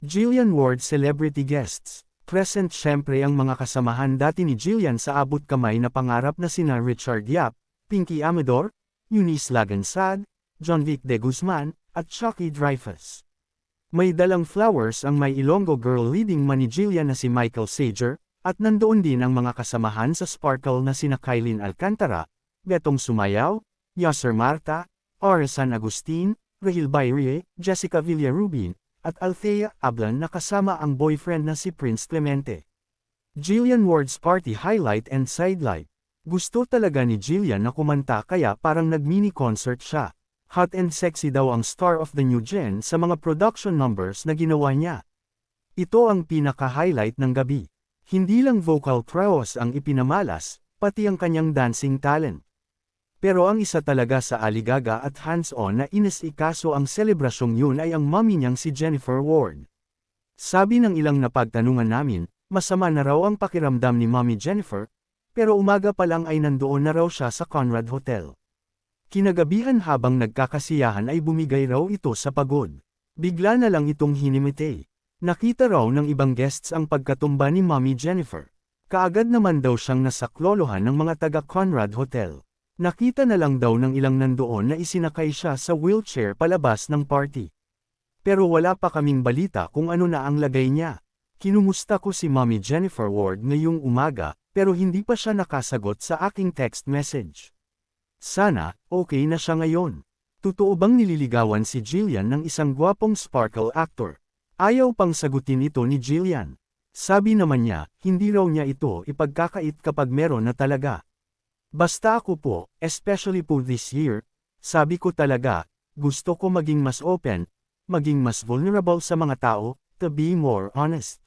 Jillian Ward Celebrity Guests. Present syempre ang mga kasamahan dati ni Jillian sa abot kamay na pangarap na sina Richard Yap, Pinky Amador, Eunice Lagansad, John Vic de Guzman, at Chucky Dreyfus. May dalang flowers ang may Ilonggo girl leading man ni Jillian na si Michael Sager, at nandoon din ang mga kasamahan sa Sparkle na sina Kylene Alcantara, Betong Sumayaw, Yasser Marta, San Agustin, Rahil Bayrie, Jessica Villarubin, at Althea Ablan na kasama ang boyfriend na si Prince Clemente. Jillian Ward's party highlight and sidelight. Gusto talaga ni Jillian na kumanta kaya parang nag-mini concert siya. Hot and sexy daw ang star of the new gen sa mga production numbers na ginawa niya. Ito ang pinaka-highlight ng gabi. Hindi lang vocal prowess ang ipinamalas, pati ang kanyang dancing talent. Pero ang isa talaga sa aligaga at hands-on na inisikaso ang selebrasyong yun ay ang mommy niyang si Jennifer Ward. Sabi ng ilang napagtanungan namin, masama na raw ang pakiramdam ni Mommy Jennifer, pero umaga pa lang ay nandoon na raw siya sa Conrad Hotel. Kinagabihan habang nagkakasiyahan ay bumigay raw ito sa pagod. Bigla na lang itong hinimite. Nakita raw ng ibang guests ang pagkatumba ni Mommy Jennifer. Kaagad naman daw siyang nasaklolohan ng mga taga Conrad Hotel. Nakita na lang daw ng ilang nandoon na isinakay siya sa wheelchair palabas ng party. Pero wala pa kaming balita kung ano na ang lagay niya. Kinumusta ko si Mommy Jennifer Ward ngayong umaga, pero hindi pa siya nakasagot sa aking text message. Sana, okay na siya ngayon. Totoo bang nililigawan si Jillian ng isang gwapong Sparkle actor? Ayaw pang sagutin ito ni Jillian. Sabi naman niya, hindi raw niya ito ipagkakait kapag meron na talaga. Basta ako po, especially po this year, sabi ko talaga, gusto ko maging mas open, maging mas vulnerable sa mga tao, to be more honest.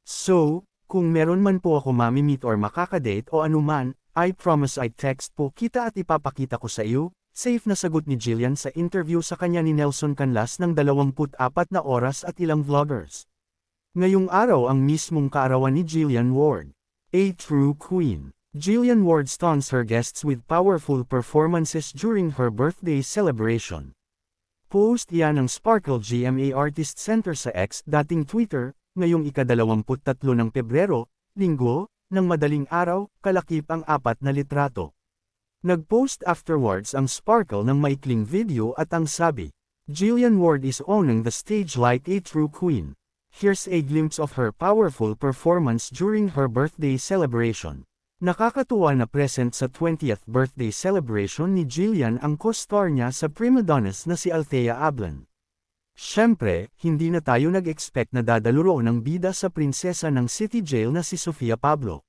So, kung meron man po ako mamimit or makakadate o anuman, I promise I'd text po kita at ipapakita ko sa iyo, safe na sagot ni Jillian sa interview sa kanya ni Nelson Canlas ng 24 na oras at ilang vloggers. Ngayong araw ang mismong kaarawan ni Jillian Ward. A true queen. Jillian Ward stuns her guests with powerful performances during her birthday celebration. Post yan ng Sparkle GMA Artist Center sa X dating Twitter, ngayong ika-23 ng Pebrero, Linggo, ng madaling araw, kalakip ang 4 na litrato. Nag-post afterwards ang Sparkle ng maikling video at ang sabi, Jillian Ward is owning the stage like a true queen. Here's a glimpse of her powerful performance during her birthday celebration. Nakakatuwa na present sa 20th birthday celebration ni Jillian ang co-star niya sa prima donnas na si Althea Ablan. Siyempre, hindi na tayo nag-expect na dadalo roon ng bida sa prinsesa ng City Jail na si Sofia Pablo.